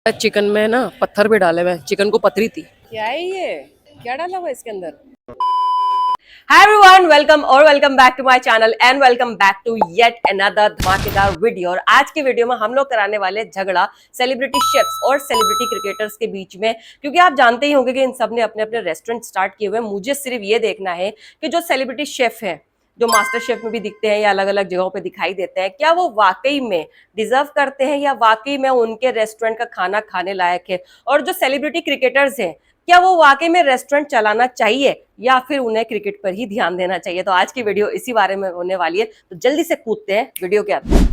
Chicken में ना पत्थर भी डाले हुए हैं, चिकन को पथरी थी। क्या है ये, क्या डाला हुआ इसके अंदर? Hi everyone, welcome back to my channel and welcome back to yet another धमाकेदार वीडियो। और आज की वीडियो में हम लोग कराने वाले झगड़ा सेलिब्रिटी शेफ्स और सेलिब्रिटी क्रिकेटर्स के बीच में, क्योंकि आप जानते ही होंगे कि इन सब ने अपने अपने रेस्टोरेंट स्टार्ट किए हुए हैं। मुझे सिर्फ ये देखना है कि जो सेलिब्रिटी शेफ हैं, जो मास्टर शेफ में भी दिखते हैं या अलग अलग जगहों पे दिखाई देते हैं, क्या वो वाकई में डिजर्व करते हैं या वाकई में उनके रेस्टोरेंट का खाना खाने लायक है। और जो सेलिब्रिटी क्रिकेटर्स हैं, क्या वो वाकई में रेस्टोरेंट चलाना चाहिए या फिर उन्हें क्रिकेट पर ही ध्यान देना चाहिए। तो आज की वीडियो इसी बारे में होने वाली है, तो जल्दी से कूदते हैं वीडियो के अंदर।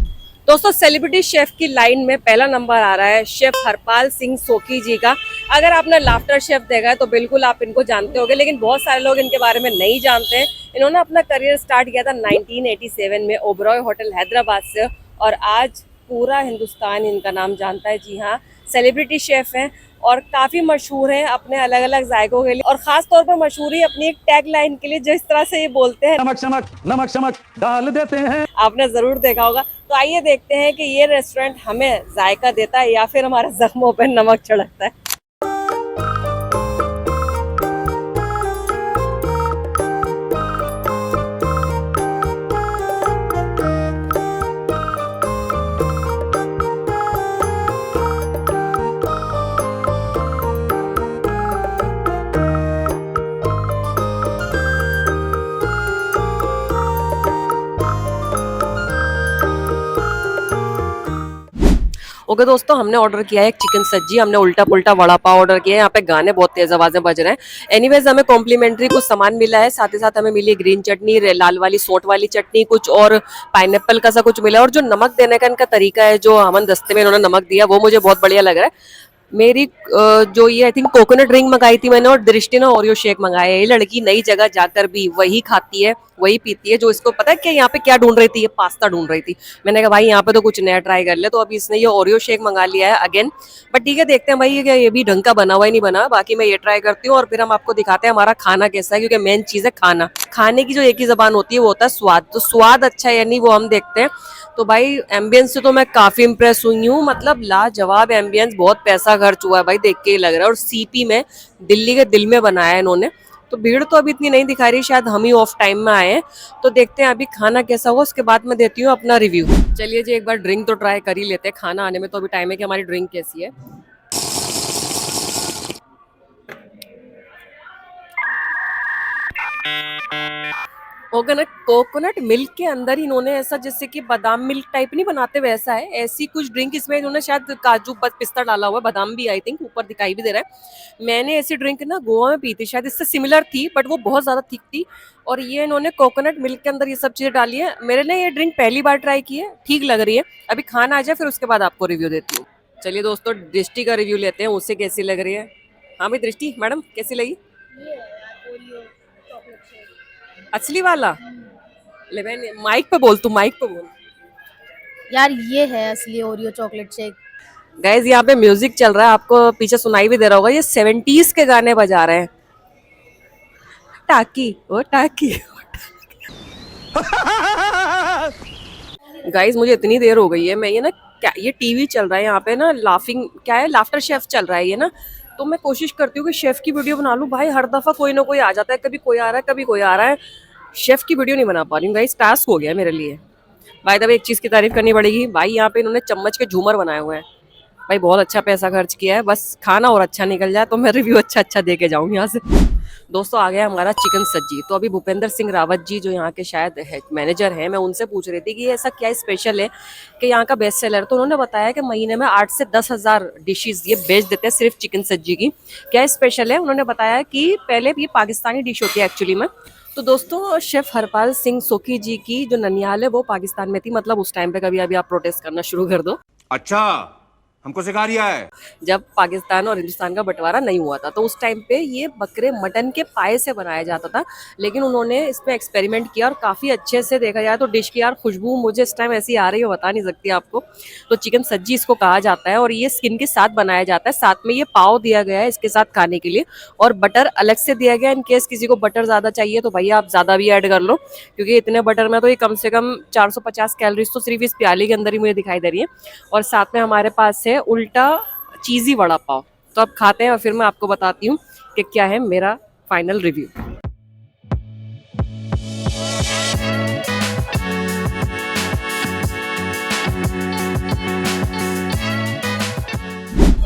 दोस्तों, सेलिब्रिटी शेफ की लाइन में पहला नंबर आ रहा है शेफ हरपाल सिंह सोकी जी का। अगर आपने लाफ्टर शेफ देखा है तो बिल्कुल आप इनको जानते होंगे, लेकिन बहुत सारे लोग इनके बारे में नहीं जानते हैं। इन्होंने अपना करियर स्टार्ट किया था 1987 में ओबरॉय होटल हैदराबाद से, और आज पूरा हिंदुस्तान इनका नाम जानता है। जी हाँ, सेलिब्रिटी शेफ हैं और काफ़ी मशहूर हैं अपने अलग अलग जायकों के लिए, और ख़ास तौर पर मशहूर ही अपनी एक टैग लाइन के लिए, जिस तरह से ये बोलते हैं, नमक शमक डाल देते हैं। आपने ज़रूर देखा होगा। तो आइए देखते हैं कि ये रेस्टोरेंट हमें जायका देता है या फिर हमारे जख्मों पर नमक छिड़कता है। ओके दोस्तों, हमने ऑर्डर किया है एक चिकन सब्जी, हमने उल्टा पुल्टा वड़ा पाव ऑर्डर किया है। यहाँ पे गाने बहुत तेज आवाजें बज रहे हैं। एनीवेज, हमें कॉम्प्लीमेंट्री कुछ सामान मिला है, साथ ही साथ हमें मिली ग्रीन चटनी, लाल वाली सोट वाली चटनी, कुछ और पाइनएप्पल का सा कुछ मिला। और जो नमक देने का इनका तरीका है, जो अमन दस्ते में इन्होंने नमक दिया, वो मुझे बहुत बढ़िया लग रहा है। मेरी जो ये आई थिंक कोकोनट ड्रिंक मंगाई थी मैंने, और दृष्टि ने ओरियो शेक मंगाया है। ये लड़की नई जगह जाकर भी वही खाती है, वही पीती है। जो इसको पता है कि यहाँ पे क्या ढूंढ रही थी, ये पास्ता ढूंढ रही थी। मैंने कहा भाई यहाँ पे तो कुछ नया ट्राई कर ले, तो अभी इसने ये ओरियो शेक मंगा लिया है अगेन। बट ठीक है, देखते हैं भाई ये भी ढंग का बना हुआ ही नहीं बना। बाकी मैं ये ट्राई करती हूँ और फिर हम आपको दिखाते हैं हमारा खाना कैसा है, क्योंकि मेन चीज है खाना। खाने की जो एक ही जबान होती है वो होता है स्वाद। तो स्वाद अच्छा है या नहीं वो हम देखते हैं। तो भाई एम्बियंस से तो मैं काफी इंप्रेस हुई हूँ, मतलब लाजवाब एम्बियंस, बहुत पैसा खर्च हुआ है भाई, देख के ही लग रहा है। और सीपी में, दिल्ली के दिल में बनाया है इन्होंने। तो भीड़ तो अभी इतनी नहीं दिखा रही, शायद हम ही ऑफ टाइम में आए हैं। तो देखते हैं अभी खाना कैसा हुआ, उसके बाद मैं देती हूँ अपना रिव्यू। चलिए जी, एक बार ड्रिंक तो ट्राई कर ही लेते हैं। खाना आने में तो अभी टाइम है कि हमारी ड्रिंक कैसी है। कोकोनट मिल्क के अंदर ही इन्होंने ऐसा, जैसे कि बादाम मिल्क टाइप नहीं बनाते वैसा है, ऐसी कुछ ड्रिंक इसमें इन्होंने शायद काजू पिस्ता डाला हुआ है, बादाम भी आई थिंक ऊपर दिखाई भी दे रहा है। मैंने ऐसी ड्रिंक ना गोवा में पी थी, शायद इससे सिमिलर थी, बट वो बहुत ज्यादा थिक थी। और ये इन्होंने कोकोनट मिल्क के अंदर ये सब चीजें डाली है। मेरे ने ये ड्रिंक पहली बार ट्राई की है, ठीक लग रही है। अभी खाना आ जाए फिर उसके बाद आपको रिव्यू देती हूँ। चलिए दोस्तों, दृष्टि का रिव्यू लेते हैं, उससे कैसी लग रही है। हाँ भाई दृष्टि मैडम, कैसी लगी? असली वाला? ले मैंने माइक पे बोल, तू माइक पे बोल। यार ये है असली ओरियो चॉकलेट शेक। गाइस, यहाँ पे म्यूजिक चल रहा है, आपको पीछे सुनाई भी दे रहा होगा, ये 70s के गाने बजा रहे हैं। टाकी ओ टाकी। गाइस, मुझे इतनी देर हो गई है, मैं ये ना, क्या ये टीवी चल रहा है यहाँ पे ना, लाफिंग क्या है, लाफ्टर शेफ चल रहा है ये ना। तो मैं कोशिश करती हूँ कि शेफ की वीडियो बना लूँ। भाई हर दफा कोई ना कोई आ जाता है, कभी कोई आ रहा है कभी कोई आ रहा है। शेफ की वीडियो नहीं बना पा रही हूँ गाइस, टास्क हो गया मेरे लिए। भाई तब एक चीज की तारीफ करनी पड़ेगी, भाई यहाँ पे इन्होंने चम्मच के झूमर बनाए हुए हैं। भाई बहुत अच्छा पैसा खर्च किया है, बस खाना और अच्छा निकल जाए तो मैं रिव्यू अच्छा अच्छा दे के जाऊँ यहाँ से। दोस्तों, आ गया हमारा चिकन सब्जी। तो अभी भूपेंद्र सिंह रावत जी, जो यहाँ के शायद मैनेजर हैं, मैं उनसे पूछ रही थी कि ऐसा क्या स्पेशल है कि यहाँ का बेस्ट सेलर। तो उन्होंने बताया कि महीने में 8 से 10,000 डिशेज ये बेच देते हैं सिर्फ चिकन सब्जी की। क्या स्पेशल है, उन्होंने बताया कि पहले भी पाकिस्तानी डिश होती है एक्चुअली में। तो दोस्तों, शेफ हरपाल सिंह सोकी जी की जो ननिहाल है वो पाकिस्तान में थी, मतलब उस टाइम पे कभी अभी आप प्रोटेस्ट करना शुरू कर दो। अच्छा, हमको सिखा रिया है। जब पाकिस्तान और हिंदुस्तान का बंटवारा नहीं हुआ था, तो उस टाइम पे ये बकरे मटन के पाए से बनाया जाता था। लेकिन उन्होंने इसमें एक्सपेरिमेंट किया और काफ़ी अच्छे से, देखा जाए तो डिश की यार खुशबू मुझे इस टाइम ऐसी आ रही है, बता नहीं सकती आपको। तो चिकन सब्जी इसको कहा जाता है, और ये स्किन के साथ बनाया जाता है। साथ में ये पाव दिया गया है इसके साथ खाने के लिए, और बटर अलग से दिया गया है। इन केस किसी को बटर ज़्यादा चाहिए तो भैया आप ज़्यादा भी ऐड कर लो, क्योंकि इतने बटर में तो ये कम से कम 450 कैलोरीज तो सिर्फ इस प्याली के अंदर ही मुझे दिखाई दे रही है। और साथ में हमारे पास है उल्टा चीज़ी वड़ा पाव। तो अब खाते हैं और फिर मैं आपको बताती हूँ कि क्या है मेरा फाइनल रिव्यू।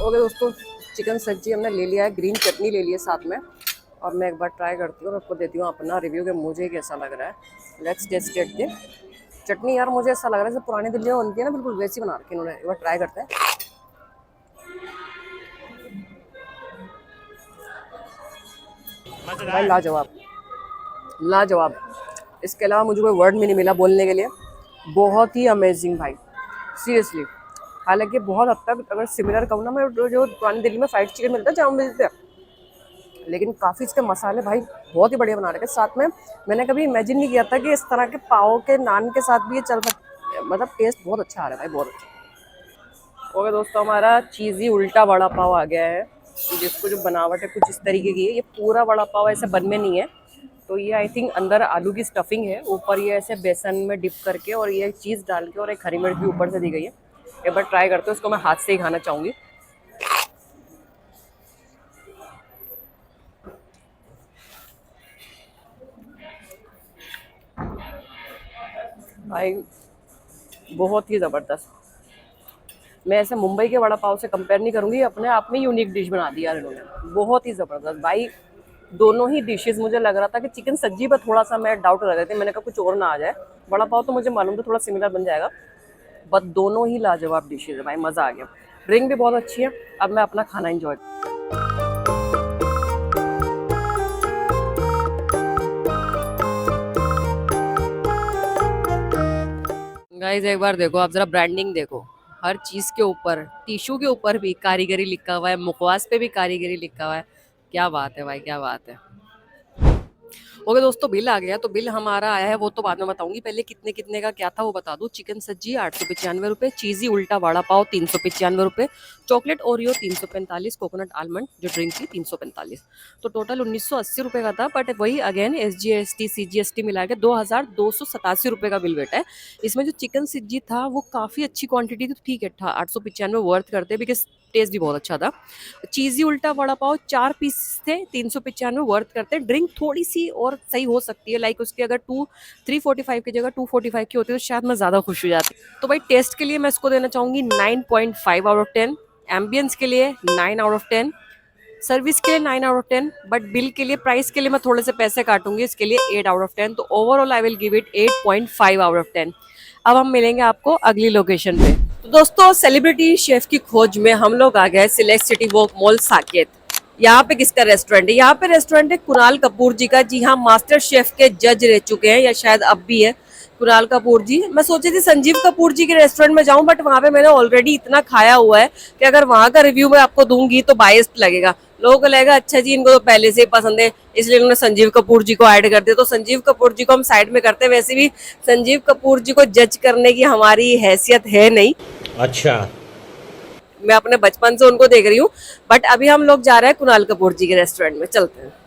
ओके दोस्तों, चिकन सब्जी हमने ले लिया है, ग्रीन चटनी ले ली है साथ में, और मैं एक बार ट्राई करती हूँ और आपको देती हूँ अपना रिव्यू कि मुझे कैसा लग रहा है। Let's test it. चटनी यार मुझे ऐसा लग रहा है जैसे पुरानी दिल्ली में बनती है ना, बिल्कुल वैसी बना रखी इन्होंने। एक बार ट्राई करते हैं। भाई लाजवाब, लाजवाब। इसके अलावा मुझे कोई वर्ड भी नहीं मिला बोलने के लिए। बहुत ही अमेजिंग भाई, सीरियसली। हालांकि बहुत हद तक अगर सिमिलर कहूँ ना, मैं जो पुरानी दिल्ली में फ्राइड चिकन मिलता है जहाँ मिलते हैं, लेकिन काफ़ी इसके मसाले भाई बहुत ही बढ़िया बना रखे। साथ में मैंने कभी इमेजिन नहीं किया था कि इस तरह के पाव के नान के साथ भी ये चल सकता, मतलब टेस्ट बहुत अच्छा आ रहा है भाई, बहुत अच्छा। ओके दोस्तों, हमारा चीज़ी उल्टा वड़ा पाव आ गया है, जिसको जो बनावट है कुछ इस तरीके की है। ये पूरा वड़ा पाव ऐसे बन में नहीं है, तो ये आई थिंक अंदर आलू की स्टफिंग है, ऊपर ये ऐसे बेसन में डिप करके और ये चीज़ डाल के और एक हरी मिर्च भी ऊपर से दी गई है। एक बार ट्राई करते हो, इसको मैं हाथ से ही खाना चाहूँगी। भाई बहुत ही ज़बरदस्त। मैं ऐसे मुंबई के वड़ा पाव से कंपेयर नहीं करूँगी, अपने आप में यूनिक डिश बना दी यार इन्होंने, बहुत ही ज़बरदस्त भाई। दोनों ही डिशेस मुझे लग रहा था कि चिकन सब्जी पर थोड़ा सा मैं डाउट कर रही थी, मैंने कहा कुछ और ना आ जाए। वड़ा पाव तो मुझे मालूम था थोड़ा सिमिलर बन जाएगा, बट दोनों ही लाजवाब डिशेज है भाई, मज़ा आ गया। ड्रिंक भी बहुत अच्छी है। अब मैं अपना खाना एंजॉय। गाइस एक बार देखो आप, जरा ब्रांडिंग देखो, हर चीज के ऊपर, टिश्यू के ऊपर भी कारीगरी लिखा हुआ है, मुखवास पे भी कारीगरी लिखा हुआ है। क्या बात है भाई, क्या बात है। ओके दोस्तों, बिल आ गया। तो बिल हमारा आया है वो तो बाद में बताऊंगी, पहले कितने कितने का क्या था वो बता दूं। चिकन सब्जी 895 रुपये, चीज़ी उल्टा वड़ा पाव 395 रुपये, चॉकलेट ओरियो 345, कोकोनट आलमंड जो ड्रिंक थी 345। तो टोटल 1980 रुपये का था। बट वही अगेन SGST CGST मिला के 2287 रुपये का बिल बैठा है। इसमें जो चिकन सब्जी था वो काफ़ी अच्छी क्वान्टिटी थी, तो ठीक है था, 895 वर्थ करते, बिकॉज टेस्ट भी बहुत अच्छा था। चीज़ी उल्टा वड़ा पाव 4 पीस थे, 395 वर्थ करते। ड्रिंक थोड़ी सी और सही हो सकती है, लाइक उसकी अगर 345 की जगह 245 की होती तो शायद मैं ज़्यादा खुश हो जाती। तो भाई टेस्ट के लिए मैं इसको देना चाहूँगी 9.5 आउट ऑफ 10, एम्बियंस के लिए 9 आउट ऑफ 10, सर्विस के लिए 9 आउट ऑफ 10, बट बिल के लिए, प्राइस के लिए मैं थोड़े से पैसे काटूंगी, इसके लिए 8 आउट ऑफ 10। तो overall I will give it 8.5 out of 10। अब हम मिलेंगे आपको अगली लोकेशन पे। तो दोस्तों, सेलिब्रिटी शेफ की खोज में हम लोग आ गए select city walk mall Saket. यहाँ पे किसका रेस्टोरेंट है? यहाँ पे रेस्टोरेंट है कुणाल कपूर जी का। जी हाँ, मास्टर शेफ के जज रह चुके हैं, या शायद अब भी है कुणाल कपूर जी। मैं सोची थी संजीव कपूर जी के रेस्टोरेंट में जाऊं, बट वहां पे मैंने ऑलरेडी इतना खाया हुआ है कि अगर वहां का रिव्यू मैं आपको दूंगी तो बायस्ड लगेगा। लोगों को लगेगा अच्छा जी इनको तो पहले से ही पसंद है, इसलिए उन्होंने संजीव कपूर जी को ऐड कर दिया। तो संजीव कपूर जी को हम साइड में करते हैं। वैसे भी संजीव कपूर जी को जज करने की हमारी हैसियत है नहीं। अच्छा, मैं अपने बचपन से उनको देख रही हूँ। बट अभी हम लोग जा रहे हैं कुणाल कपूर जी के रेस्टोरेंट में, चलते हैं।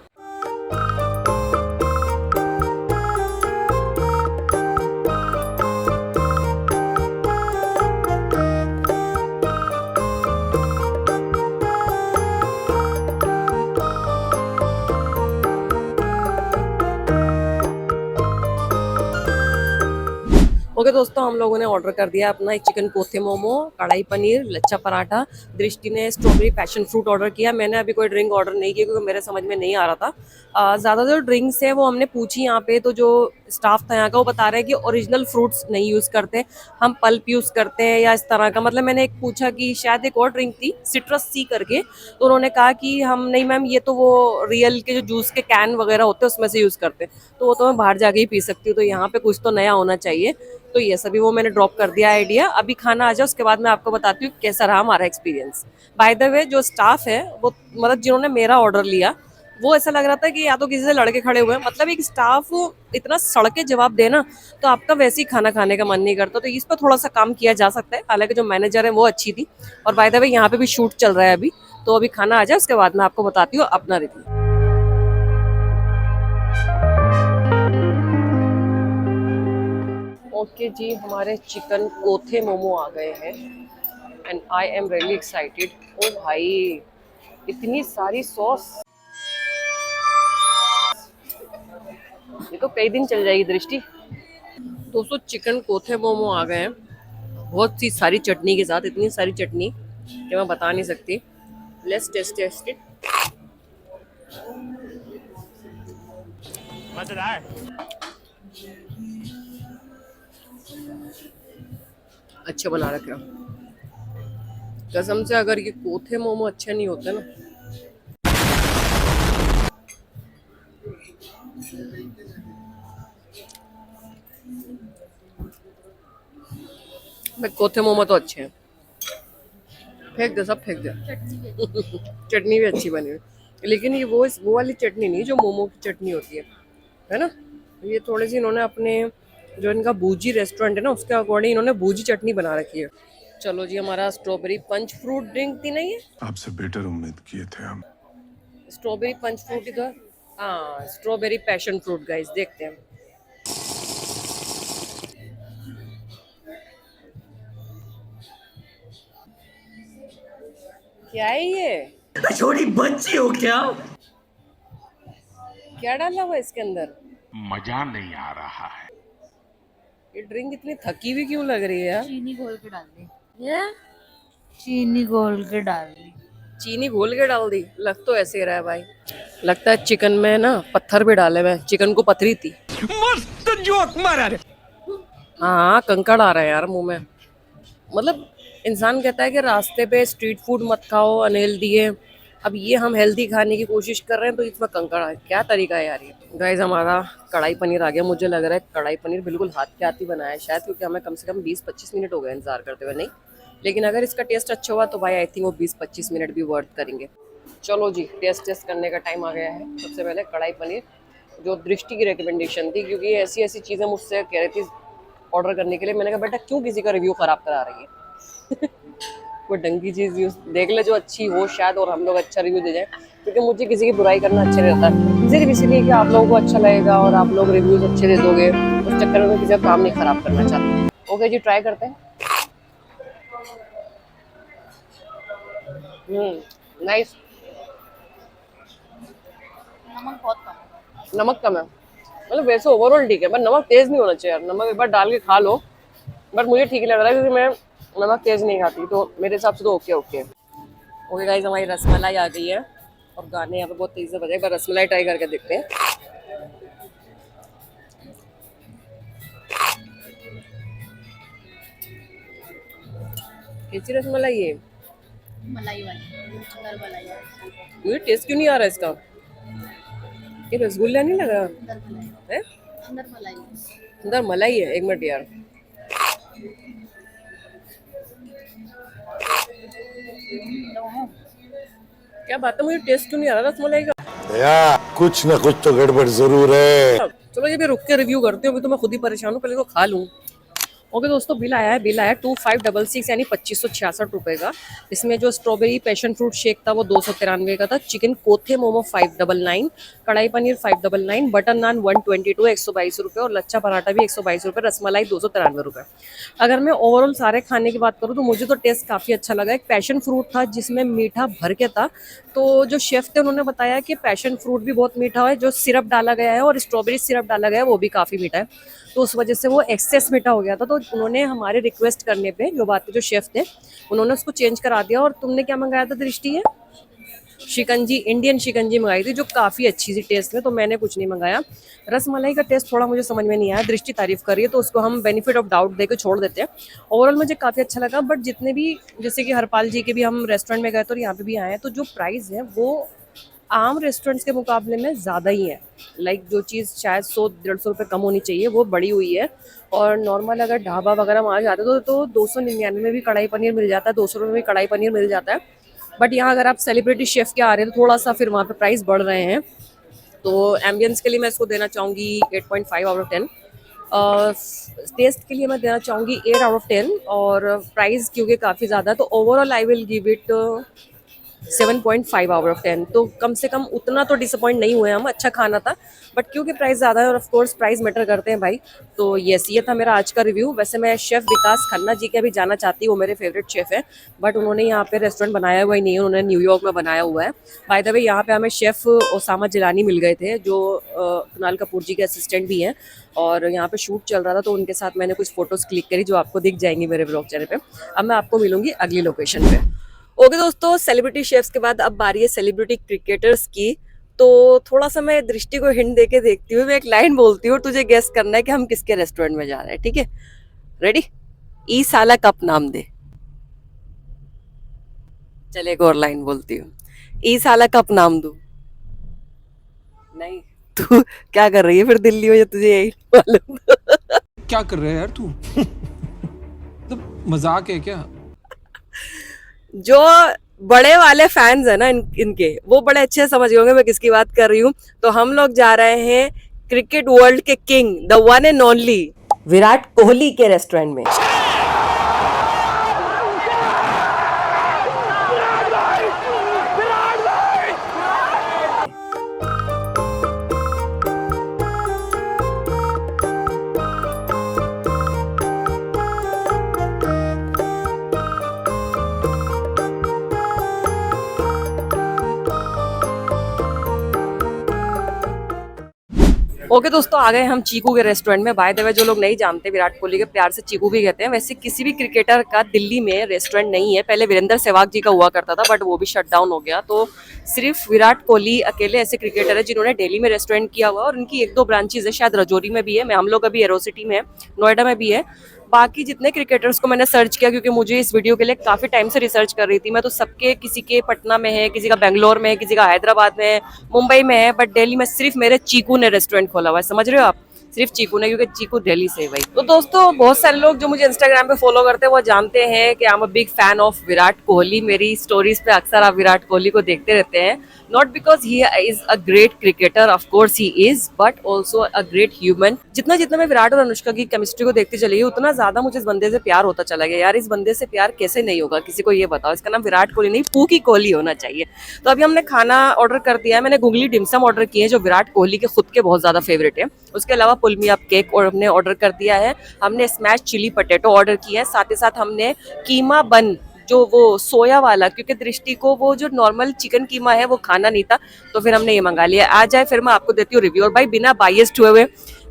ओके दोस्तों, हम लोगों ने ऑर्डर कर दिया अपना एक चिकन कोथे मोमो, कढ़ाई पनीर, लच्छा पराठा। दृष्टि ने स्ट्रॉबेरी पैशन फ्रूट ऑर्डर किया। मैंने अभी कोई ड्रिंक ऑर्डर नहीं किया क्योंकि मेरे समझ में नहीं आ रहा था। ज़्यादा जो ड्रिंक्स है वो हमने पूछी यहाँ पे, तो जो स्टाफ था यहाँ का वो बता रहे हैं कि ओरिजिनल फ्रूट्स नहीं यूज़ करते, हम पल्प यूज़ करते हैं या इस तरह का। मतलब मैंने एक पूछा कि शायद एक और ड्रिंक थी सिट्रस सी करके, तो उन्होंने कहा कि हम नहीं मैम, ये तो वो रियल के जो जूस के कैन वगैरह होते हैं उसमें से यूज़ करते हैं, तो वो तो मैं बाहर जाके ही पी सकती हूँ। तो यहाँ पे कुछ तो नया होना चाहिए। तो ये सभी वो मैंने ड्रॉप कर दिया आइडिया। अभी खाना आ जाए उसके बाद मैं आपको बताती हूँ कैसा रहा हमारा एक्सपीरियंस। बाय द वे, जो स्टाफ है वो, मतलब जिन्होंने मेरा ऑर्डर लिया, वो ऐसा लग रहा था कि या तो किसी से लड़के खड़े हुए हैं। मतलब एक स्टाफ इतना सड़के जवाब देना, तो आपका वैसे ही खाना खाने का मन नहीं करता। तो इस पर थोड़ा सा काम किया जा सकता है। हालांकि जो मैनेजर है वो अच्छी थी। और बाय द वे यहाँ पे भी शूट चल रहा है अभी, तो अभी खाना आ जाए उसके बाद मैं आपको बताती हूँ अपना रिव्यू। ओके जी, हमारे चिकन कोथे मोमो आ गए हैं। And I am really excited. ओ भाई, इतनी सारी सॉस, ये तो कई दिन चल जाएगी दृष्टि। दोस्तों चिकन कोथे मोमो आ गए हैं बहुत सी सारी चटनी के साथ, इतनी सारी चटनी कि मैं बता नहीं सकती। Let's test it. मजेदार। अच्छे बना रखे हो कसम से। अगर ये कोथे मोमो अच्छे नहीं होते ना, भाई कोथे मोमो तो अच्छे हैं। फेंक दे, सब फेंक दे। चटनी भी अच्छी बनी हुई, लेकिन ये वो वाली चटनी नहीं जो मोमो की चटनी होती है ना। ये थोड़ी सी इन्होंने अपने जो इनका बूजी रेस्टोरेंट है ना उसके अकॉर्डिंग इन्होंने बूजी चटनी बना रखी है। चलो जी, हमारा स्ट्रॉबेरी पंच फ्रूट ड्रिंक थी ना ये, आपसे बेटर उम्मीद किए थे हम। स्ट्रॉबेरी पंच फ्रूट इधर, हाँ स्ट्रॉबेरी पैशन फ्रूट गाइस, देखते हैं। क्या है ये? छोटी बच्ची हो क्या? क्या डाला हुआ इसके अंदर? मजा नहीं आ रहा है। ये ड्रिंक इतनी थकी हुई क्यों लग रही है यार? चीनी घोल के डाल दी। चीनी घोल के डाल दी। चीनी घोल के डाल दी, लग तो ऐसे ही रहा है भाई। लगता है चिकन में ना पत्थर भी डाले हुए, चिकन को पथरी थी। मस्त जोक मारा रे। हाँ कंकड़ आ रहा है यार मुंह में। मतलब इंसान कहता है कि रास्ते पे स्ट्रीट फूड मत खाओ, अनहेल्दी है। अब ये हम हेल्दी खाने की कोशिश कर रहे हैं तो इसमें कंकड़ आ, क्या तरीका है यार ये। गाइस हमारा कढ़ाई पनीर आ गया। मुझे लग रहा है कढ़ाई पनीर बिल्कुल हाथ के हाथ ही बनाया है शायद, क्योंकि हमें कम से कम 20-25 मिनट हो गए इंतजार करते हुए। नहीं, लेकिन अगर इसका टेस्ट अच्छा हुआ तो भाई आई थिंक वो 20-25 मिनट भी वर्थ करेंगे। चलो जी, टेस्ट करने का टाइम आ गया है। सबसे पहले कढ़ाई पनीर, जो दृष्टि की रिकमेंडेशन थी, क्योंकि ऐसी ऐसी चीज़ें मुझसे कह रही थी ऑर्डर करने के लिए। मैंने कहा बेटा क्यों किसी का रिव्यू ख़राब करा रही है कोई ढंग की चीज़ यूज देख ले जो अच्छी हो शायद, और हम लोग अच्छा रिव्यू दे जाए, क्योंकि मुझे किसी की बुराई करना अच्छा नहीं लगता। सिर्फ इसलिए कि आप लोगों को अच्छा लगेगा और आप लोग रिव्यूज अच्छे दे दोगे, उस चक्कर में मैं किसी का काम नहीं ख़राब करना चाहता। ओके जी, ट्राई करते हैं। नाइस। नमक बहुत कम। नमक कम है, मतलब वैसे ओवरऑल ठीक है, पर नमक तेज़ नहीं होना चाहिए यार। नमक एक बार डाल के खा लो, बट मुझे ठीक लग रहा है क्योंकि मैं नमक तेज़ नहीं खाती, तो मेरे हिसाब से तो ओके गाइस। हमारी रसमलाई आ गई है और गाने यहाँ पे बहुत तेज़ी से बजे। एक बार रसमलाई ट्राई करके देखते हैं। कैसी रसमलाई है? मलाई वाली, अंदर मलाई है। मुझे टेस्ट क्यों नहीं आ रहा इसका? ये रसगुल्ला नहीं लगा अंदर मलाई है? अंदर मलाई है। अंदर मलाई है? एक मिनट यार, क्या बात है, मुझे टेस्ट क्यों नहीं आ रहा रसमलाई का? या कुछ न कुछ तो गड़बड़ जरूर है। चलो ये भी रुक के रिव्यू करते हो, अभी तो मैं खुद ही परेशान हूँ, पहले को खा लूँ। ओके दोस्तों, बिल आया है 2566 यानी 2566 रुपये का। इसमें जो स्ट्रॉबेरी पैशन फ्रूट शेक था वो 293 का था, चिकन कोथे मोमो 599, कढ़ाई पनीर 599, बटर नान 122 122 रुपये, और लच्छा पराठा भी 122 रुपये, रसमलाई 293 रुपये। अगर मैं ओवरऑल सारे खाने की बात करूँ तो मुझे तो टेस्ट काफ़ी अच्छा लगा। एक पैशन फ्रूट था जिसमें मीठा भर के था, तो जो शेफ़ थे उन्होंने बताया कि पैशन फ्रूट भी बहुत मीठा है, जो सिरप डाला गया है और स्ट्रॉबेरी सिरप डाला गया है वो भी काफ़ी मीठा है, तो उस वजह से वो एक्सेस मीठा हो गया था। तो उन्होंने हमारे रिक्वेस्ट करने पे, जो बात जो शेफ़ थे उन्होंने उसको चेंज करा दिया। और तुमने क्या मंगाया था दृष्टि? है शिकंजी, इंडियन शिकंजी मंगाई थी जो काफ़ी अच्छी सी टेस्ट में, तो मैंने कुछ नहीं मंगाया। रसमलाई का टेस्ट थोड़ा मुझे समझ में नहीं आया, दृष्टि तारीफ कर रही है तो उसको हम बेनिफिट ऑफ डाउट दे के छोड़ देते हैं। ओवरऑल मुझे काफ़ी अच्छा लगा, बट जितने भी, जैसे कि हरपाल जी के भी हम रेस्टोरेंट में गए तो यहाँ पे भी आए हैं, तो जो प्राइस है वो आम रेस्टोरेंट्स के मुकाबले में ज़्यादा ही है। लाइक जो चीज़ शायद 100-150 रुपये कम होनी चाहिए वो बढ़ी हुई है। और नॉर्मल अगर ढाबा वगैरह वहाँ जाते तो 299 में भी कढ़ाई पनीर मिल जाता है, 200 रुपये में भी कढ़ाई पनीर मिल जाता है। बट यहाँ अगर आप सेलिब्रिटी शेफ़ के आ रहे हैं तो थोड़ा सा फिर वहाँ पे प्राइस बढ़ रहे हैं। तो एम्बियंस के लिए मैं इसको देना चाहूँगी 8.5 आउट ऑफ 10। टेस्ट के लिए मैं देना चाहूँगी 8 आउट ऑफ 10, और प्राइस क्योंकि काफ़ी ज़्यादा है तो overall I will give it 7.5 out of 10। तो कम से कम उतना तो डिसअपॉइंट नहीं हुए हम, अच्छा खाना था, बट क्योंकि प्राइस ज़्यादा है और ऑफ कोर्स प्राइस मैटर करते हैं भाई। तो यस, ये था मेरा आज का रिव्यू। वैसे मैं शेफ़ विकास खन्ना जी के अभी जाना चाहती हूँ, वो मेरे फेवरेट शेफ़ हैं, बट उन्होंने यहाँ पे रेस्टोरेंट बनाया हुआ ही नहीं है, उन्होंने न्यूयॉर्क में बनाया हुआ है। बाय द वे यहाँ पे हमें शेफ़ ओसामा जिलानी मिल गए थे, जो कुणाल कपूर जी के असिस्टेंट भी हैं, और यहाँ पे शूट चल रहा था, तो उनके साथ मैंने कुछ फोटोज़ क्लिक करी जो आपको दिख जाएंगी मेरे ब्लॉग चैनल पे। अब मैं आपको मिलूंगी अगली लोकेशन पे। ओके दोस्तों, सेलिब्रिटी शेफ्स के बाद अब बारी है सेलिब्रिटी क्रिकेटर्स की। तो थोड़ा सा मैं दृष्टि को हिंट देके देखती हूँ, मैं एक लाइन बोलती हूँ, तुझे गेस करना है कि हम किसके रेस्टोरेंट में जा रहे हैं, ठीक है? रेडी? ई साला कप नाम दे। चल एक और लाइन बोलती हूँ, ई साला कप नाम दू। नहीं, तू क्या कर रही है फिर दिल्ली में, जो तुझे यही मालूम? क्या कर रहे है यार तू? मतलब मजाक है क्या? जो बड़े वाले फैंस है ना इनके, वो बड़े अच्छे समझ गए होंगे मैं किसकी बात कर रही हूँ। तो हम लोग जा रहे हैं क्रिकेट वर्ल्ड के king, the one and only Virat Kohli के रेस्टोरेंट में। ओके दोस्तों, आ गए हम चीकू के रेस्टोरेंट में। बाय द वे, जो लोग नहीं जानते, विराट कोहली के प्यार से चीकू भी कहते हैं। वैसे किसी भी क्रिकेटर का दिल्ली में रेस्टोरेंट नहीं है, पहले वीरेंद्र सहवाग जी का हुआ करता था, बट वो भी शट डाउन हो गया। तो सिर्फ विराट कोहली अकेले ऐसे क्रिकेटर है जिन्होंने दिल्ली में रेस्टोरेंट किया हुआ, और उनकी 1-2 ब्रांचेज है, शायद रजौरी में भी है, हम लोग अभी एरोसिटी में है, नोएडा में भी है। बाकी जितने क्रिकेटर्स को मैंने सर्च किया, क्योंकि मुझे इस वीडियो के लिए काफ़ी टाइम से रिसर्च कर रही थी मैं, तो सबके, किसी के पटना में है, किसी का बेंगलोर में है, किसी का हैदराबाद में है, मुंबई में है, बट दिल्ली में सिर्फ मेरे चीकू ने रेस्टोरेंट खोला हुआ है। समझ रहे हो आप? सिर्फ चीकू ने, क्योंकि चीकू दिल्ली से है भाई। तो दोस्तों, बहुत सारे लोग जो मुझे इंस्टाग्राम पे फॉलो करते हैं वो जानते हैं कि I am a big fan of Virat Kohli. मेरी स्टोरीज पे अक्सर आप विराट कोहली को देखते रहते हैं, not because he is a great cricketer, of course he is, but also a great human. जितना जितना मैं विराट और अनुष्का की केमिस्ट्री को देखती चली गई, उतना ज्यादा मुझे इस बंदे से प्यार होता चला गया। यार, इस बंदे से प्यार कैसे नहीं होगा, किसी को ये बताओ। इसका नाम विराट कोहली नहीं, पूकी कोहली होना चाहिए। तो अभी हमने खाना ऑर्डर कर दिया है, मैंने गुगली डिमसम ऑर्डर किए हैं, जो विराट कोहली के खुद के बहुत ज्यादा फेवरेट है। उसके अलावा पुलमी अप केक और हमने ऑर्डर कर दिया है। हमने स्मैश चिली पटेटो ऑर्डर किए हैं, साथ ही साथ हमने कीमा बन, जो वो सोया वाला, क्योंकि दृष्टि को वो जो नॉर्मल चिकन कीमा है वो खाना नहीं था, तो फिर हमने ये मंगा लिया। आ जाए, फिर मैं आपको देती हूँ रिव्यू। और भाई, बिना बायस्ड हुए हुए,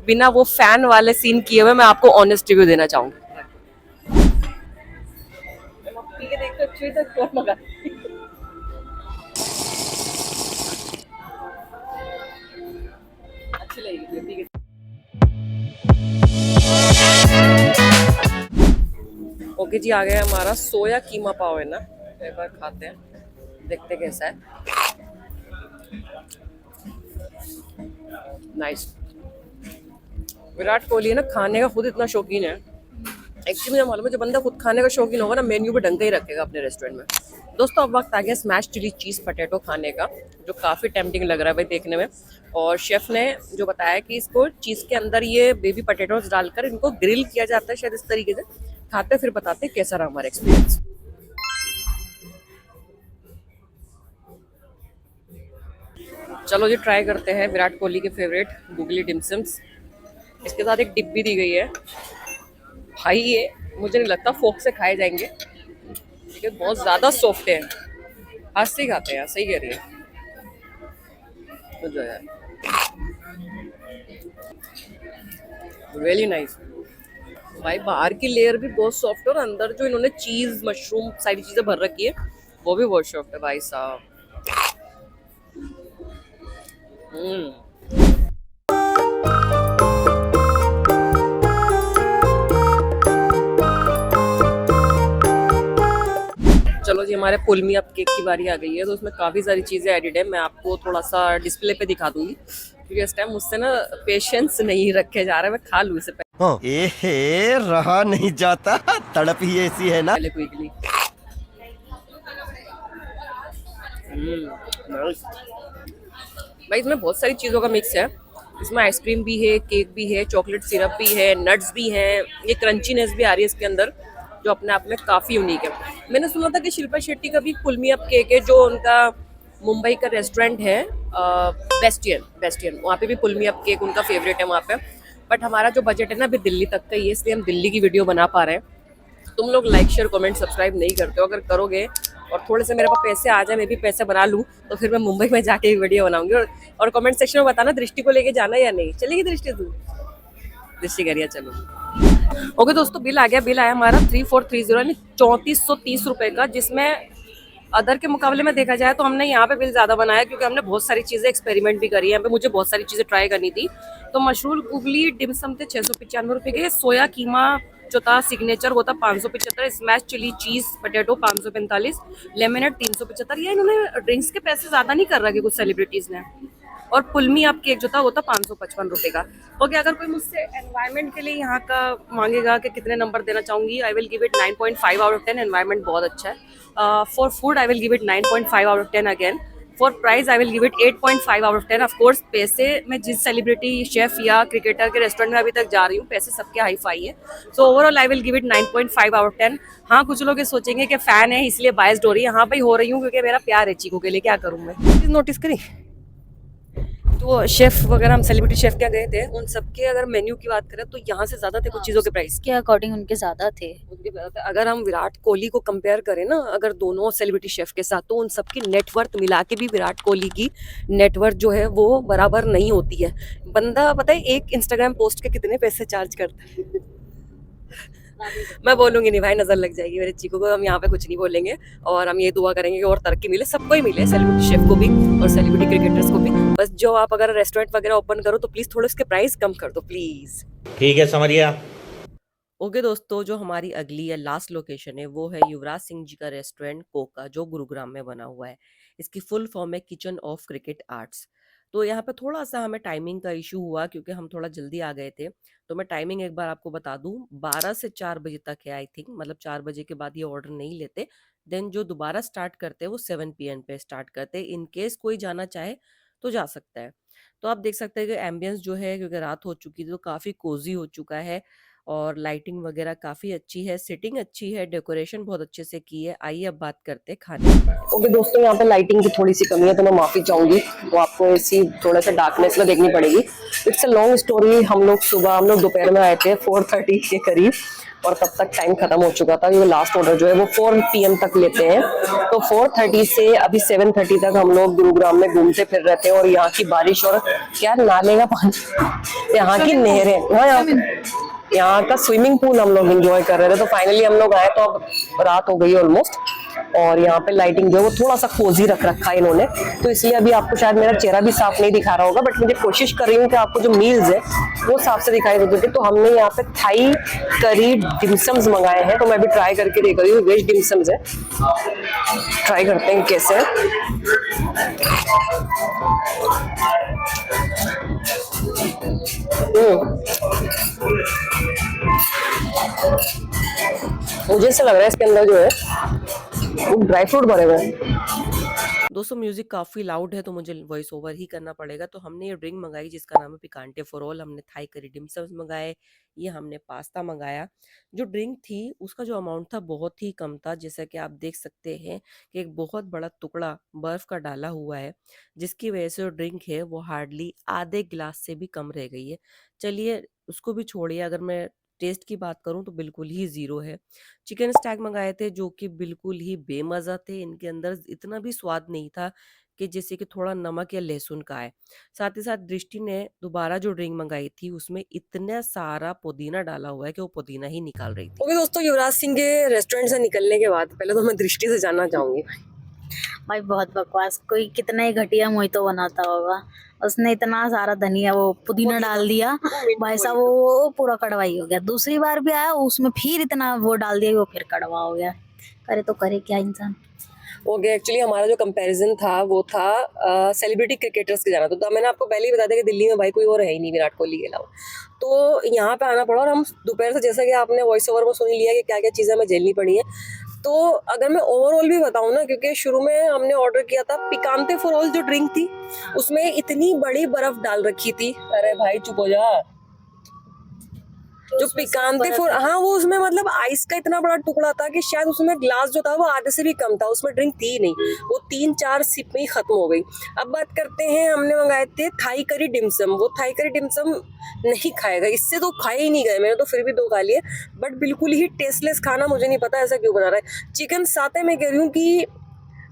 बिना वो फैन वाले सीन किए हुए, मैं आपको ऑनेस्ट रिव्यू देना चाहूंगी। अच्छी लगेगी। ओके जी, आ गया हमारा सोया कीमा पाव है ना, एक बार खाते हैं, देखते कैसा है। नाइस। विराट कोहली है ना, खाने का खुद इतना शौकीन है। एक्चुअली मुझे मालूम है, जो बंदा खुद खाने का शौकीन होगा ना, मेन्यू पे ढंग का ही रखेगा अपने रेस्टोरेंट में। दोस्तों, अब वक्त आ गया स्मैश चिली चीज़ पटेटो खाने का, जो काफ़ी टेम्पटिंग लग रहा है भाई देखने में। और शेफ़ ने जो बताया कि इसको चीज़ के अंदर ये बेबी पटेटोज डालकर इनको ग्रिल किया जाता है, शायद इस तरीके से। खाते फिर बताते कैसा रहा हमारा एक्सपीरियंस। चलो जी, ट्राई करते हैं विराट कोहली के फेवरेट गुगली डिमसम्स। इसके साथ एक डिब्बी दी गई है भाई, ये मुझे नहीं लगता फोक से खाए जाएंगे, ठीक है, बहुत ज़्यादा सॉफ्ट है। हाथ से ही खाते हैं, सही कह रही है। तो जो है रियली नाइस भाई, बाहर की लेयर भी बहुत सॉफ्ट है और अंदर जो इन्होंने चीज़, मशरूम, सारी चीज़ें भर रखी है, वो भी बहुत सॉफ्ट है भाई साहब। चलो जी, हमारे पुलमी अप केक की बारी आ गई है। तो उसमें काफ़ी सारी चीज़ें एडिड है, मैं आपको थोड़ा सा डिस्प्ले पे दिखा दूंगी, क्योंकि इस टाइम मुझसे ना पेशेंस नहीं रखे जा रहा है, मैं खा लूँ इसे एहे, रहा नहीं जाता, तड़प ही ऐसी है ना। पहले क्विकली। भाई, इसमें बहुत सारी चीज़ों का मिक्स है। इसमें आइसक्रीम भी है, केक भी है, चॉकलेट सिरप भी है, नट्स भी हैं, ये क्रंचीनेस भी आ रही है इसके अंदर। जो अपने आप में काफ़ी यूनिक है। मैंने सुना था कि शिल्पा शेट्टी का भी पुल मी अप केक है, जो उनका मुंबई का रेस्टोरेंट है बेस्टियन, वहाँ पे भी पुल मी अप केक उनका फेवरेट है वहाँ पे। बट हमारा जो बजट है ना अभी दिल्ली तक का ही है, इसलिए हम दिल्ली की वीडियो बना पा रहे हैं। तुम लोग लाइक शेयर कमेंट सब्सक्राइब नहीं करते हो, अगर करोगे और थोड़े से मेरे पास पैसे आ जाए, मैं भी पैसे बना लूँ, तो फिर मैं मुंबई में जाके वीडियो बनाऊंगी। और कमेंट सेक्शन में बताना दृष्टि को लेके जाना या नहीं। चलेगी दृष्टि? तू दृष्टि करिए, चलो। ओके दोस्तों, बिल आ गया। बिल आया हमारा 3430 यानी 3430 रुपये का, जिसमें अदर के मुकाबले में देखा जाए तो हमने यहाँ पे बिल ज़्यादा बनाया, क्योंकि हमने बहुत सारी चीज़ें एक्सपेरिमेंट भी करी है। यहाँ पे मुझे बहुत सारी चीज़ें ट्राई करनी थी। तो मशरूम गुगली डिमसम थे 695 रुपये के, सोया कीमा जो था सिग्नेचर वो था 575, स्मैश चिली चीज़ पटेटो 545, लेमनेड 375। ये इन्होंने ड्रिंक्स के पैसे ज़्यादा नहीं कर रखे कुछ सेलिब्रिटीज़ ने। और पुलमी अप केक जो था वो था 555 रुपये का। ओके, अगर कोई मुझसे एनवायरनमेंट के लिए यहाँ का मांगेगा कि कितने नंबर देना चाहूँगी, I will give it 9.5 out of 10। Environment बहुत अच्छा है। For food I will give it 9.5 out of 10 again. For price I will give it 8.5 out of 10। Of course पैसे मैं जिस सेलिब्रिटी शेफ या क्रिकेटर के रेस्टोरेंट में अभी तक जा रही हूँ, पैसे सबके हाई फाई है। So overall I will give it 9.5 out of 10। हाँ, कुछ लोग ये सोचेंगे कि फ़ैन है इसलिए बायस्ड हो रही है। हाँ भाई, हो रही हूँ क्योंकि मेरा प्यार है चीकू के लिए, क्या करूँ मैं। नोटिस करी तो शेफ वगैरह, हम सेलिब्रिटी शेफ क्या गए थे, उन सबके अगर मेन्यू की बात करें तो यहाँ से ज़्यादा थे कुछ चीज़ों के प्राइस। के अकॉर्डिंग उनके ज्यादा थे। अगर हम विराट कोहली को कंपेयर करें ना, अगर दोनों सेलिब्रिटी शेफ के साथ, तो उन सबकी नेटवर्थ मिला के भी विराट कोहली की नेटवर्थ जो है वो बराबर नहीं होती है। बंदा पता है एक इंस्टाग्राम पोस्ट के कितने पैसे चार्ज करता है। मैं बोलूंगी नहीं भाई, नजर लग जाएगी मेरे चीकू को। हम यहाँ पे कुछ नहीं बोलेंगे और हम ये दुआ करेंगे कि और तरक्की मिले, सबको ही मिले, सेलिब्रिटी शेफ को भी और सेलिब्रिटी क्रिकेटर्स को भी। बस जो आप अगर रेस्टोरेंट वगैरह ओपन करो तो प्लीज थोड़े उसके प्राइस कम कर दो प्लीज। ठीक है, समझ गया। ओके दोस्तों, जो हमारी अगली या लास्ट लोकेशन है वो है युवराज सिंह जी का रेस्टोरेंट कोका, जो गुरुग्राम में बना हुआ है। इसकी फुल फॉर्म है किचन ऑफ क्रिकेट आर्ट्स। तो यहाँ पे थोड़ा सा हमें टाइमिंग का इशू हुआ, क्योंकि हम थोड़ा जल्दी आ गए थे। तो मैं टाइमिंग एक बार आपको बता दूं, 12 से 4 बजे तक है आई थिंक, मतलब 4 बजे के बाद ये ऑर्डर नहीं लेते। देन जो दोबारा स्टार्ट करते हैं वो 7 PM पे स्टार्ट करते हैं। इन केस कोई जाना चाहे तो जा सकता है। तो आप देख सकते हैं कि एम्बियंस जो है, क्योंकि रात हो चुकी थी तो काफ़ी कोजी हो चुका है, और लाइटिंग वगैरह काफ़ी अच्छी है, सिटिंग अच्छी है, डेकोरेशन बहुत अच्छे से की है। आइए अब बात करते हैं खाने के बारे में। ओके दोस्तों, यहाँ पे लाइटिंग की थोड़ी सी कमी है तो मैं माफ़ी चाहूँगी, तो आपको ऐसी थोड़ा सा डार्कनेस में देखनी पड़ेगी। It's a long story. हम लोग दोपहर में आए थे 4:30 के करीब, और तब तक टाइम खत्म हो चुका था। ये लास्ट ऑर्डर जो है वो 4 PM तक लेते हैं। तो 4:30 से अभी 7:30 तक हम लोग गुरुग्राम में घूमते फिर रहे थे, और यहाँ की बारिश और क्या नाले का पानी, यहाँ की नहरें, हाँ यहाँ का स्विमिंग पूल हम लोग एंजॉय कर रहे थे। तो फाइनली हम लोग आए तो अब रात हो गई ऑलमोस्ट, और यहाँ पे लाइटिंग जो है वो थोड़ा सा कोजी रख रखा है इन्होंने, तो इसलिए अभी आपको शायद मेरा चेहरा भी साफ नहीं दिखा रहा होगा, बट मुझे कोशिश कर रही हूँ कि आपको जो मील्स है वो साफ से दिखाई देते। तो हमने यहाँ पे थाई करी डिमसम्स मंगाए हैं, तो मैं भी ट्राई करके देख रही हूँ। वेज डिमसम्स है, ट्राई करते हैं कैसे है। मुझे ऐसा लग रहा है इसके अंदर जो है वो ड्राई फ्रूट भरे हुए हैं। दोस्तों म्यूजिक काफ़ी लाउड है तो मुझे वॉइस ओवर ही करना पड़ेगा। तो हमने ये ड्रिंक मंगाई जिसका नाम है पिकांटे फॉर ऑल। हमने थाई करी डिमसम्स मंगाए, ये हमने पास्ता मंगाया। जो ड्रिंक थी उसका जो अमाउंट था बहुत ही कम था, जैसा कि आप देख सकते हैं कि एक बहुत बड़ा टुकड़ा बर्फ का डाला हुआ है, जिसकी वजह से जो ड्रिंक है वो हार्डली आधे गिलास से भी कम रह गई है। चलिए उसको भी छोड़िए, अगर मैं टेस्ट की बात करूं तो बिल्कुल ही ज़ीरो है। चिकन स्टैक मंगाए थे जो कि बिल्कुल ही बेमज़ा थे, इनके अंदर इतना भी स्वाद नहीं था कि जैसे कि थोड़ा नमक या लहसुन का है। साथ ही साथ दृष्टि ने दोबारा जो ड्रिंक मंगाई थी उसमें इतना सारा पुदीना डाला हुआ है कि वो पुदीना ही निकाल रही थी। ओके दोस्तों, युवराज सिंह के रेस्टोरेंट से निकलने के बाद पहले तो मैं दृष्टि से जानना चाहूंगी। भाई बहुत बकवास, कोई कितना ही घटिया मोहितो बनाता होगा, उसने इतना सारा धनिया वो पुदीना डाल दिया भाई साहब, वो पूरा कड़वा ही हो गया। दूसरी बार भी आया उसमें फिर इतना वो डाल दिया, वो फिर कड़वा हो गया। करे तो करे क्या इंसान। ओके, एक्चुअली हमारा जो कंपैरिजन था वो था सेलिब्रिटी क्रिकेटर्स के जाना। तो मैंने आपको पहले ही बता दिया कि दिल्ली में भाई कोई और है ही नहीं विराट कोहली के अलावा, तो यहाँ पे आना पड़ा। और हम दोपहर से, जैसा कि आपने वॉइस ओवर में सुन लिया कि क्या क्या चीज़ें हमें झेलनी पड़ी हैं, तो अगर मैं ओवरऑल भी बताऊँ ना, क्योंकि शुरू में हमने ऑर्डर किया था पिकांटे फॉर ऑल जो ड्रिंक थी उसमें इतनी बड़ी बर्फ डाल रखी थी। अरे भाई चुप हो जा। जो पिकांते फोर, हाँ वो उसमें मतलब आइस का इतना बड़ा टुकड़ा था कि शायद उसमें ग्लास जो था वो आधे से भी कम था, उसमें ड्रिंक थी ही नहीं, वो 3-4 सिप में ही खत्म हो गई। अब बात करते हैं, हमने मंगाए थे थाई करी डिमसम। वो थाई करी डिमसम नहीं खाएगा, इससे तो खाए ही नहीं गए, मैंने तो फिर भी 2 खा लिए, बट बिल्कुल ही टेस्टलेस खाना। मुझे नहीं पता ऐसा क्यों बना रहा है। चिकन साते में कह रही हूँ कि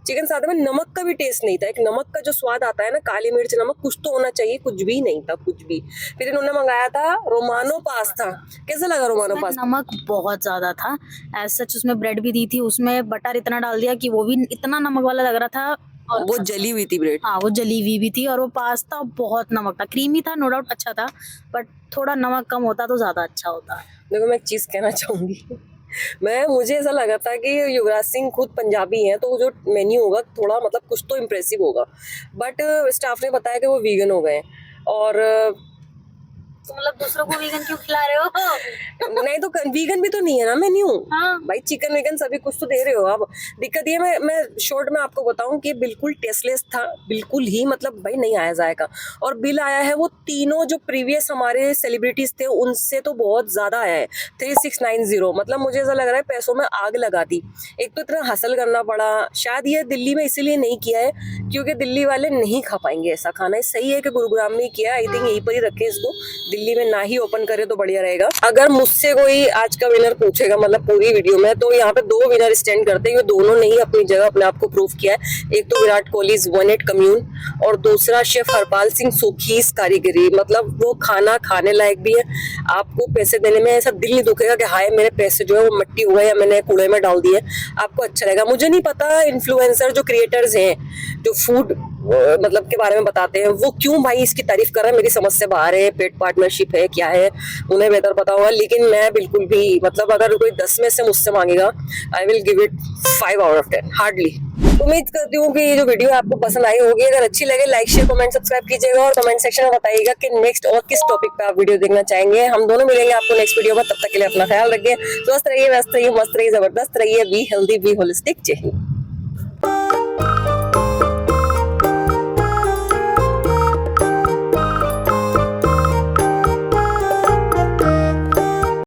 चिकन सादे में नमक का भी टेस्ट नहीं था। एक नमक का जो स्वाद आता है ना, काली मिर्च नमक, कुछ तो होना चाहिए, कुछ भी नहीं था, कुछ भी। फिर इन्होंने मंगाया था रोमानो पास्ता। कैसा लगा रोमानो पास्ता? नमक बहुत ज्यादा था। एज सच उसमें ब्रेड भी दी थी, उसमें बटर इतना डाल दिया कि वो भी इतना नमक वाला लग रहा था। और वो जली हुई थी ब्रेड। हाँ वो जली हुई भी थी, और वो पास्ता बहुत नमक था। क्रीमी था नो डाउट, अच्छा था, बट थोड़ा नमक कम होता तो ज्यादा अच्छा होता। देखो मैं एक चीज कहना चाहूंगी, मुझे ऐसा लगा था कि युवराज सिंह खुद पंजाबी हैं, तो जो मेन्यू होगा थोड़ा मतलब कुछ तो इम्प्रेसिव होगा, बट स्टाफ ने बताया कि वो वीगन हो गए। और तो मतलब दूसरों को वीगन क्यों खिला रहे हो? नहीं तो वीगन भी तो नहीं है ना मेन्यू। हाँ। भाई चिकन विकन सभी कुछ तो दे रहे हो आप। दिक्कत ये मैं शॉर्ट में आपको बताऊं कि बिल्कुल टेस्टलेस था, बिल्कुल ही मतलब भाई नहीं आया जाएगा। और बिल आया है वो तीनों जो प्रीवियस हमारे सेलिब्रिटीज थे उनसे तो बहुत ज्यादा आया है, 3690। मतलब मुझे ऐसा लग रहा है पैसों में आग लगा दी। एक तो इतना हसल करना पड़ा, शायद ये दिल्ली में इसीलिए नहीं किया है क्योंकि दिल्ली वाले नहीं खा पाएंगे ऐसा खाना। सही है कि गुरुग्राम में किया, आई थिंक यहीं पर ही रखे इसको, दिल्ली में ना ही ओपन करे तो बढ़िया रहेगा। अगर मुझसे कोई आज का विनर पूछेगा मतलब पूरी वीडियो में, तो यहाँ पे 2 विनर स्टैंड करते हैं, दोनों ने ही अपनी जगह अपने आप को प्रूव किया है। एक तो विराट कोहली 1-8 कम्यून, और दूसरा शेफ हरपाल सिंह सूखीस कारीगरी। मतलब वो खाना खाने लायक भी है, आपको पैसे देने में ऐसा दिल नहीं दुखेगा कि हाय मेरे पैसे जो है वो मट्टी हुआ या मैंने कूड़े में डाल दिए, आपको अच्छा लगेगा। मुझे नहीं पता इन्फ्लुएंसर जो क्रिएटर्स हैं जो फूड मतलब के बारे में बताते हैं वो क्यों भाई इसकी तारीफ कर रहे हैं, मेरी समझ से बाहर है। पेड पार्टनरशिप है क्या है, उन्हें बेहतर पता होगा, लेकिन मैं बिल्कुल भी मतलब अगर कोई 10 में से मुझसे मांगेगा I will give it 5 out of 10 hardly. उम्मीद करती हूँ कि ये जो वीडियो आपको पसंद आई होगी। अगर अच्छी लगे लाइक शेयर कमेंट सब्सक्राइब कीजिएगा, और कमेंट सेक्शन में बताइएगा कि नेक्स्ट और किस टॉपिक पे आप वीडियो देखना चाहेंगे। हम दोनों मिलेंगे आपको नेक्स्ट वीडियो में, तब तक के लिए अपना ख्याल रखिए, स्वस्थ रहिए, व्यस्त रहिए, मस्त रहिए, जबरदस्त रहिए, बी हेल्दी बी होलिस्टिक। जय हिंद।